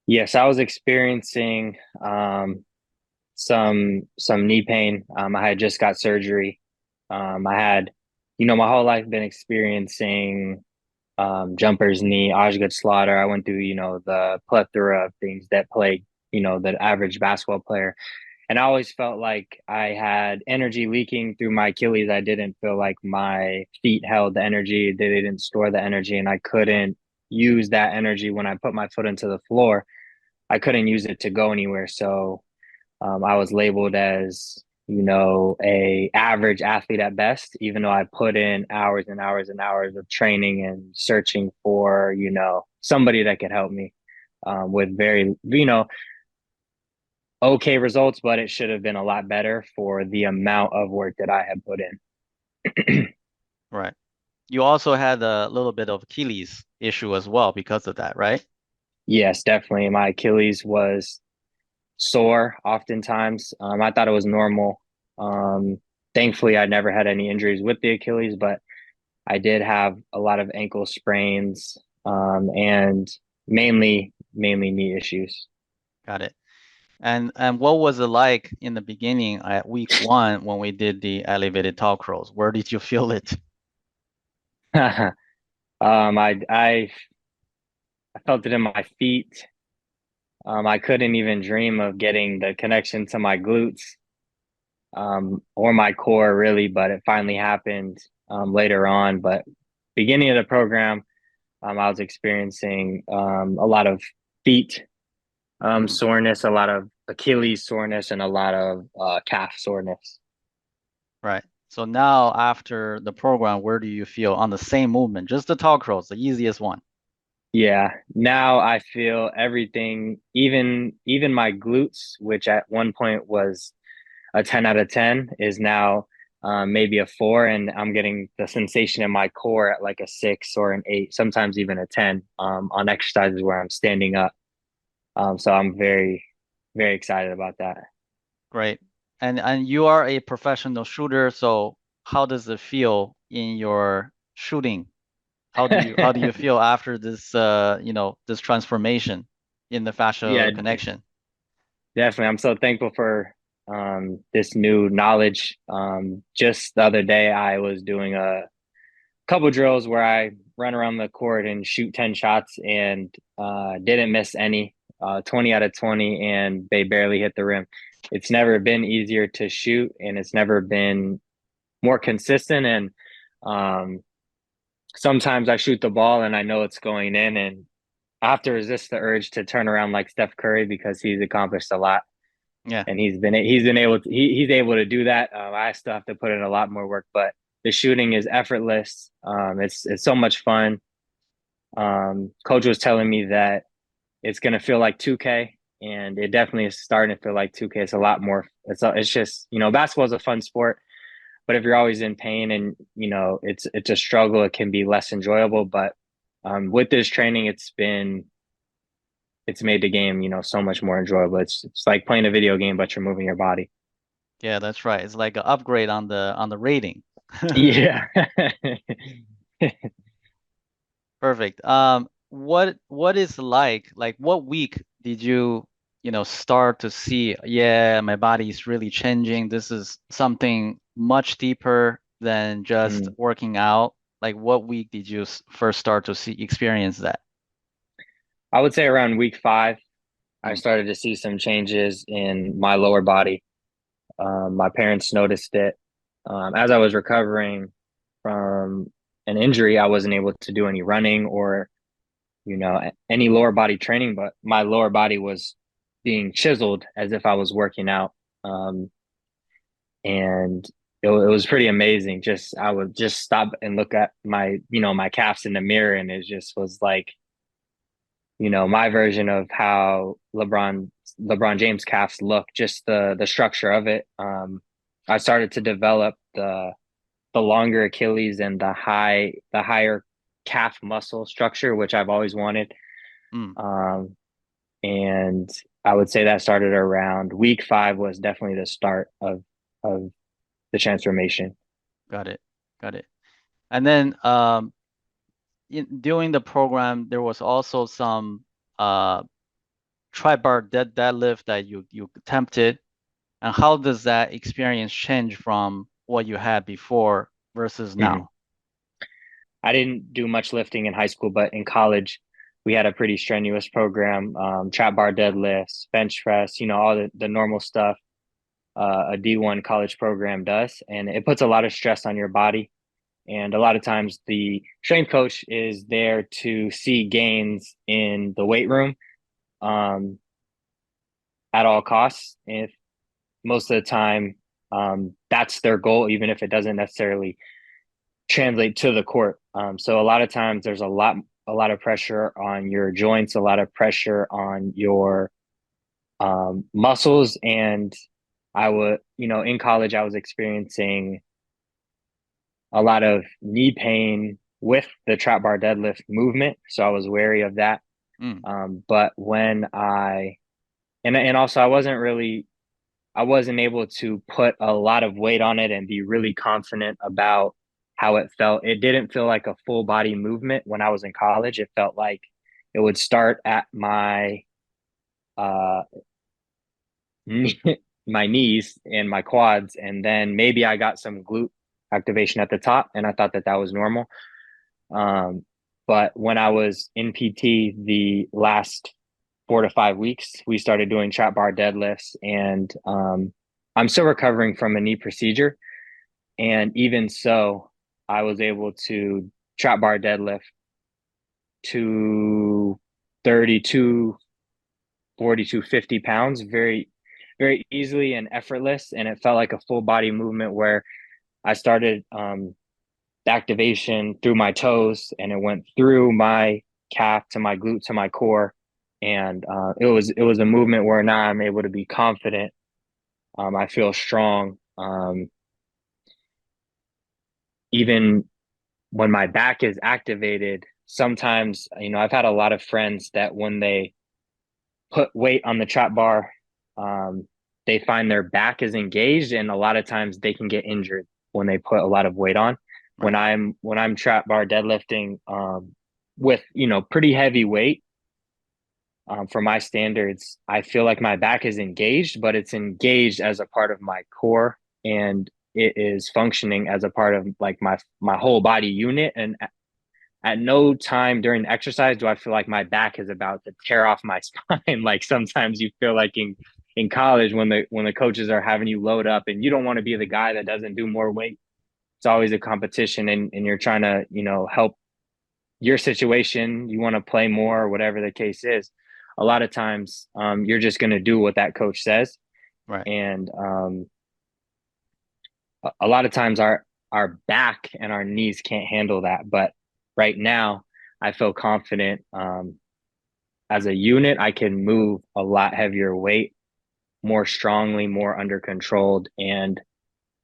Yes, I was experiencing some knee pain. I had just got surgery. I had, my whole life been experiencing jumper's knee, Osgood slaughter. I went through, the plethora of things that plague, the average basketball player. And I always felt like I had energy leaking through my Achilles. I didn't feel like my feet held the energy. They didn't store the energy, and I couldn't use that energy when I put my foot into the floor. I couldn't use it to go anywhere. So I was labeled as, a average athlete at best, even though I put in hours and hours and hours of training and searching for, somebody that could help me with very, okay results, but it should have been a lot better for the amount of work that I had put in. Right. You also had a little bit of Achilles issue as well because of that, right? Yes, definitely. My Achilles was sore oftentimes. I thought it was normal. Thankfully, I never had any injuries with the Achilles, but I did have a lot of ankle sprains, and mainly knee issues. Got it. And what was it like in the beginning at week one when we did the elevated tall crawls? Where did you feel it? I felt it in my feet. I couldn't even dream of getting the connection to my glutes, or my core really, but it finally happened later on. But beginning of the program, I was experiencing a lot of feet Mm, soreness, a lot of Achilles soreness, and a lot of calf soreness. right. So now after the program, where do you feel on the same movement? Just the tall crawls, the easiest one. Yeah, now I feel everything, even my glutes, which at one point was a 10 out of 10, is now maybe a 4, and I'm getting the sensation in my core at like a 6 or an 8, sometimes even a 10 on exercises where I'm standing up. So I'm very, very excited about that. Great. And you are a professional shooter, so how does it feel in your shooting? How do you feel after this this transformation in the Yeah, fascial connection? definitely. I'm so thankful for this new knowledge. Just the other day, I was doing a couple drills where I run around the court and shoot 10 shots and didn't miss any, 20 out of 20, and they barely hit the rim. It's never been easier to shoot, and it's never been more consistent. And um, sometimes I shoot the ball and I know it's going in, and I have to resist the urge to turn around like Steph Curry because he's accomplished a lot Yeah. and he's been able to he's able to do that. I still have to put in a lot more work, but the shooting is effortless. It's so much fun. Coach was telling me that it's gonna feel like 2K, and it definitely is starting to feel like 2K. It's a lot more. It's just basketball is a fun sport, but if you're always in pain and it's a struggle, it can be less enjoyable. But with this training, it's made the game so much more enjoyable. It's like playing a video game, but you're moving your body. Yeah, that's right. It's like an upgrade on the rating. Yeah. Perfect. What is like what week did you start to see, yeah, my body is really changing. This is something much deeper than just Mm. working out. Like what week did you first start to see experience that? I would say around week 5, I Mm, started to see some changes in my lower body. My parents noticed it. As I was recovering from an injury, I wasn't able to do any running or, any lower body training, but my lower body was being chiseled as if I was working out. Um, and it was pretty amazing. Just I would just stop and look at my calves in the mirror, and it just was like, my version of how LeBron James calves look, just the structure of it. I started to develop the longer Achilles and the higher calf muscle structure, which I've always wanted. mm, Um, and I would say that started around week 5 was definitely the start of the transformation. got it. Got it. And then during the program, there was also some uh tri-bar deadlift that you attempted, and how does that experience change from what you had before versus Mhm. now? I didn't do much lifting in high school, but in college, we had a pretty strenuous program, trap bar deadlifts, bench press, all the normal stuff a D1 college program does. And it puts a lot of stress on your body. And a lot of times the strength coach is there to see gains in the weight room um, at all costs. If most of the time that's their goal, even if it doesn't necessarily translate to the court. So a lot of times there's a lot of pressure on your joints, a lot of pressure on your muscles. And I would, in college, I was experiencing a lot of knee pain with the trap bar deadlift movement. So I was wary of that. Mm, But when and also I wasn't able to put a lot of weight on it and be really confident about how it felt. It didn't feel like a full body movement when I was in college. It felt like it would start at uh, my knees and my quads, and then maybe I got some glute activation at the top, and I thought that was normal. Um, but when I was in PT the last 4 to 5 weeks, we started doing trap bar deadlifts, and I'm still recovering from a knee procedure. And even so, I was able to trap bar deadlift to 32, 42, 50 pounds very, very easily and effortless. And it felt like a full body movement where I started the activation through my toes and it went through my calf to my glute to my core. And it was a movement where now I'm able to be confident. I feel strong. Even when my back is activated, sometimes, I've had a lot of friends that when they put weight on the trap bar, um, they find their back is engaged, and a lot of times they can get injured when they put a lot of weight on. When right. I'm trap bar deadlifting with pretty heavy weight for my standards, I feel like my back is engaged, but it's engaged as a part of my core, and it is functioning as a part of like my whole body unit. And at no time during the exercise do I feel like my back is about to tear off my spine. Like sometimes you feel like in college when the coaches are having you load up and you don't want to be the guy that doesn't do more weight. It's always a competition, and you're trying to, help your situation. You want to play more or whatever the case is. A lot of times you're just going to do what that coach says. Right. And a lot of times our back and our knees can't handle that. But right now, I feel confident as a unit. I can move a lot heavier weight more strongly, more under controlled, and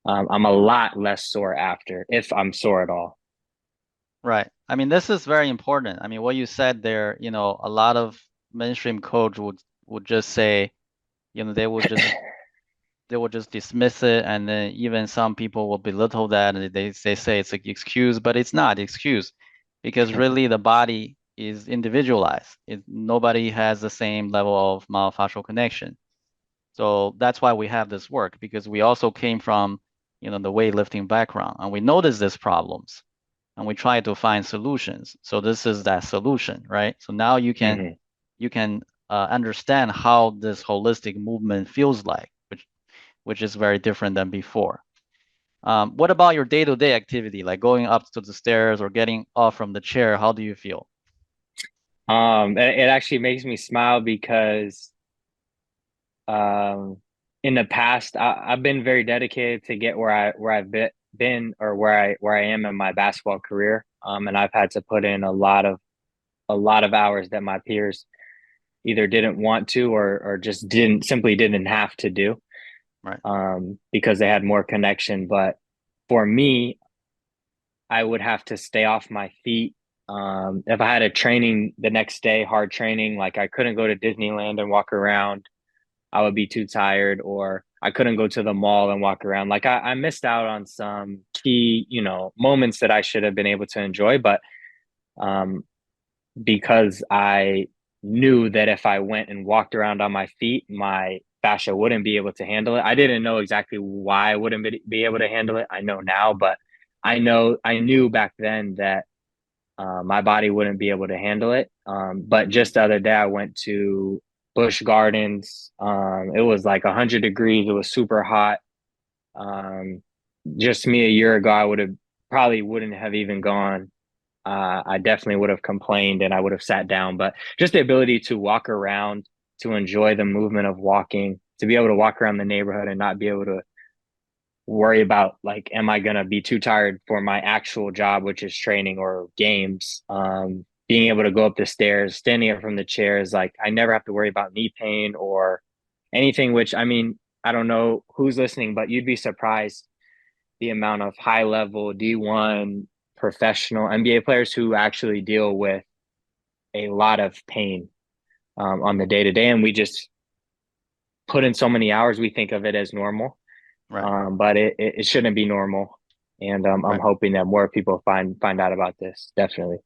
I'm a lot less sore after, if I'm sore at all. Right. I mean, this is very important. I mean, what you said there, a lot of mainstream coach would just say, they will just dismiss it, and then even some people will belittle that, and they say it's an excuse, but it's not excuse, because really the body is individualized. Nobody has the same level of myofascial connection. So that's why we have this work, because we also came from, the weightlifting background, and we notice these problems, and we try to find solutions. So this is that solution, right? So now you can Mm-hmm. you can understand how this holistic movement feels like, which is very different than before. What about your day-to-day activity, like going up to the stairs or getting off from the chair? How do you feel? It actually makes me smile because um, in the past, I've been very dedicated to get where I've been or where I am in my basketball career. And I've had to put in a lot of hours that my peers either didn't want to or just didn't have to do Right. because they had more connection. But for me, I would have to stay off my feet. If I had a training the next day, hard training, like I couldn't go to Disneyland and walk around, I would be too tired, or I couldn't go to the mall and walk around. Like I missed out on some key, moments that I should have been able to enjoy. But um, because I knew that if I went and walked around on my feet, my fascia wouldn't be able to handle it. I didn't know exactly why I wouldn't be able to handle it. I know now, but I knew back then that my body wouldn't be able to handle it. But just the other day, I went to Busch Gardens. It was like 100 degrees. It was super hot. Um, just me a year ago, I would have probably wouldn't have even gone. I definitely would have complained and I would have sat down. But just the ability to walk around, to enjoy the movement of walking, to be able to walk around the neighborhood and not be able to worry about like, am I gonna be too tired for my actual job, which is training or games? Being able to go up the stairs, standing up from the chairs, like I never have to worry about knee pain or anything. Which I mean, I don't know who's listening, but you'd be surprised the amount of high level D1 professional NBA players who actually deal with a lot of pain on the day to day, and we just put in so many hours. We think of it as normal, Right. but it shouldn't be normal. And I'm Right. hoping that more people find out about this. Definitely.